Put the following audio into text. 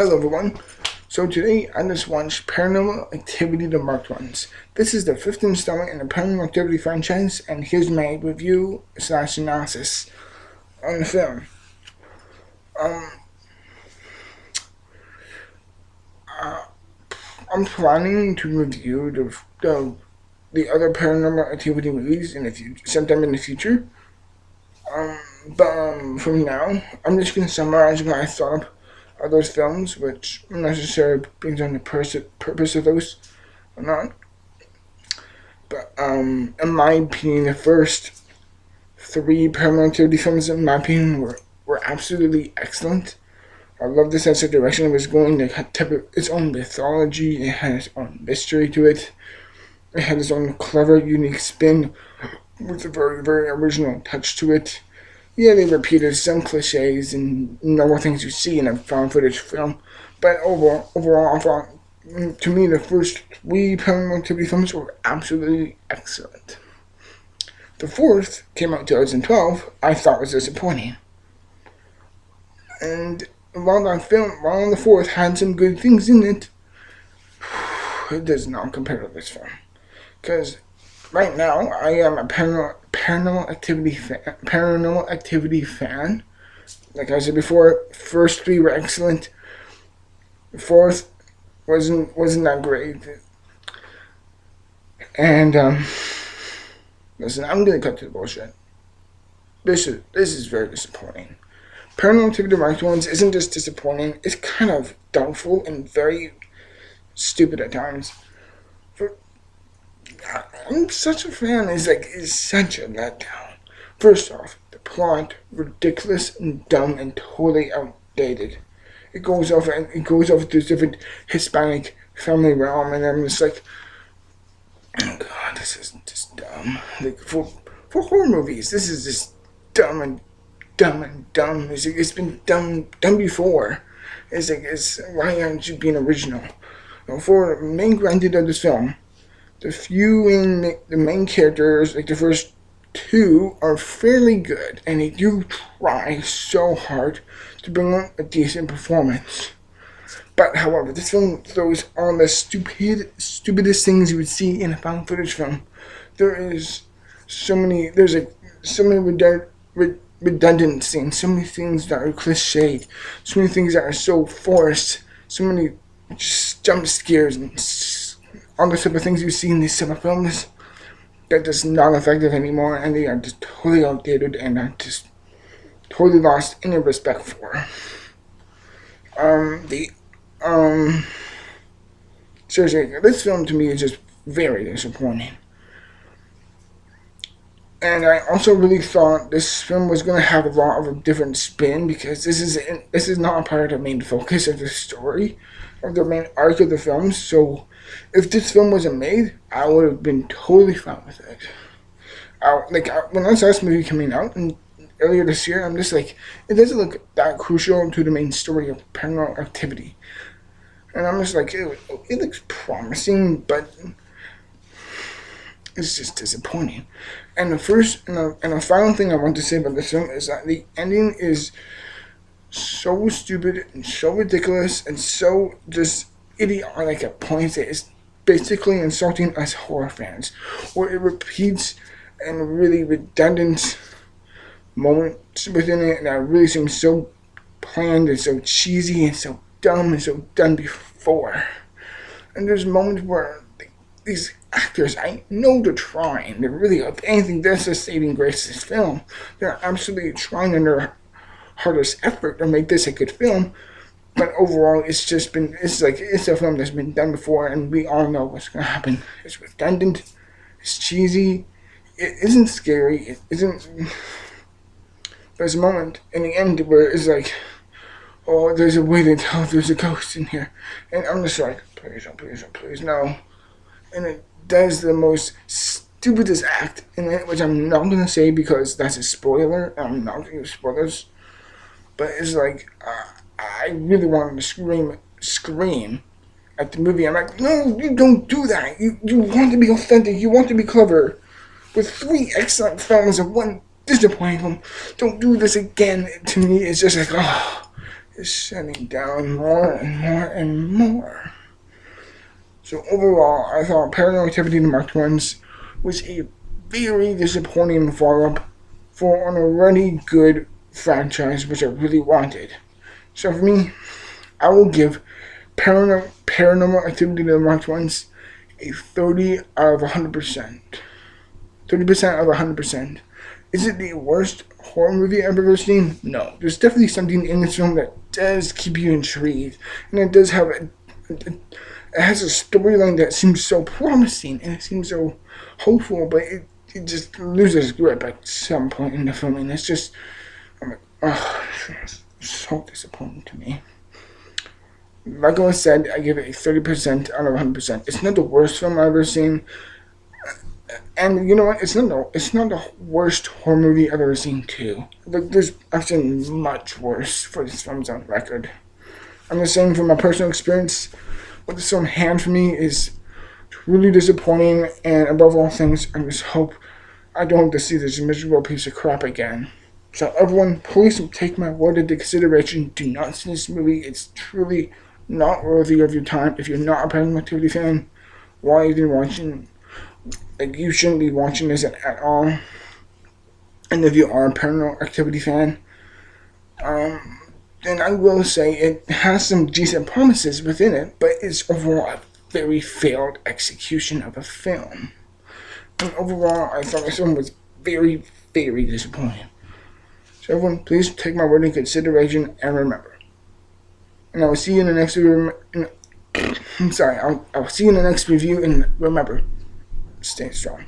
Hello everyone. So today I just watched Paranormal Activity The Marked Ones. This is the fifth installment in the Paranormal Activity franchise, and here's my review / analysis on the film. I'm planning to review the other Paranormal Activity movies in the future, sometime in the future. But from now, I'm just going to summarize what I thought of those films, which necessarily brings on the purpose of those or not. But in my opinion, the first three Paranormal Activity films, in my opinion, were absolutely excellent. I love the sense of direction it was going. It had its own mythology. It had its own mystery to it. It had its own clever, unique spin with a very, very original touch to it. Yeah, they repeated some cliches and normal things you see in a found footage film, but overall, I thought, to me, the first three Paranormal Activity films were absolutely excellent. The fourth came out in 2012. I thought was disappointing, and while the fourth had some good things in it, it does not compare to this film. Because right now, I am a Paranormal Activity fan. Like I said before, first three were excellent. The fourth wasn't that great. And listen, I'm gonna cut to the bullshit. This is very disappointing. Paranormal Activity Marked Ones isn't just disappointing; it's kind of doubtful and very stupid at times. I'm such a fan. It's such a letdown. First off, the plot ridiculous and dumb and totally outdated. It goes off to this different Hispanic family realm, and I'm just like, oh god, this is just dumb. Like for horror movies, this is just dumb and dumb. It's been done before. Why aren't you being original? For the main granted of this film, the main characters, like the first two, are fairly good, and they do try so hard to bring out a decent performance. But however, this film throws all the stupidest things you would see in a found footage film. There's so many redundant scenes, so many things that are cliched, so many things that are so forced, so many just jump scares and all the type of things you see in these type of films that just not effective anymore, and they are just totally outdated, and I just totally lost any respect for. Seriously, this film to me is just very disappointing. And I also really thought this film was going to have a lot of a different spin, because this is not a part of the main focus of the story, of the main arc of the film. So if this film wasn't made, I would have been totally fine with it. When I saw this movie coming out earlier this year, I'm just like, it doesn't look that crucial to the main story of Paranormal Activity. And I'm just like, it looks promising, but it's just disappointing. And the final thing I want to say about this film is that the ending is so stupid and so ridiculous and so just idiotic at points that it's basically insulting us horror fans, where it repeats and really redundant moments within it that really seem so planned and so cheesy and so dumb and so done before. And there's moments where these actors, I know they're trying. They're really, if anything, that's the saving grace of this film. They're absolutely trying in their hardest effort to make this a good film. But overall, it's a film that's been done before, and we all know what's going to happen. It's redundant. It's cheesy. It isn't scary. It isn't. There's a moment in the end where it's like, oh, there's a way to tell if there's a ghost in here. And I'm just like, please, oh, please, oh, please, no. And it does the most stupidest act in it, which I'm not going to say because that's a spoiler. I'm not going to use spoilers. But it's like, I really wanted to scream at the movie. I'm like, no, you don't do that. You want to be authentic. You want to be clever. With three excellent films and one disappointing film, don't do this again. To me, it's just like, oh, is shutting down more and more and more. So overall, I thought Paranormal Activity the Marked Ones was a very disappointing follow-up for an already good franchise, which I really wanted. So for me, I will give Paranormal Activity the Marked Ones a 30 out of 100%. 30% out of 100%. Is it the worst horror movie I've ever seen? No. There's definitely something in this film that does keep you intrigued. And it does have it has a storyline that seems so promising and it seems so hopeful, but it just loses grip at some point in the film. And it's just, I'm like, oh, it's so disappointing to me. Like I said, I give it a 30% out of 100%. It's not the worst film I've ever seen. And you know what? It's not the worst horror movie I've ever seen too. Like I've seen much worse for this film's on record. I'm just saying from my personal experience, what this film had for me is really disappointing. And above all things, I just hope I don't have to see this miserable piece of crap again. So everyone, please take my word into consideration. Do not see this movie. It's truly not worthy of your time. If you're not a Paranormal Activity fan, why are you watching? Like, you shouldn't be watching this at all. And if you are a Paranormal Activity fan, then I will say it has some decent promises within it, but it's overall a very failed execution of a film. And overall, I thought this film was very, very disappointing. So everyone, please take my word in consideration and remember. And I will see you in the next review. I'm sorry, I'll see you in the next review, and remember, stay strong.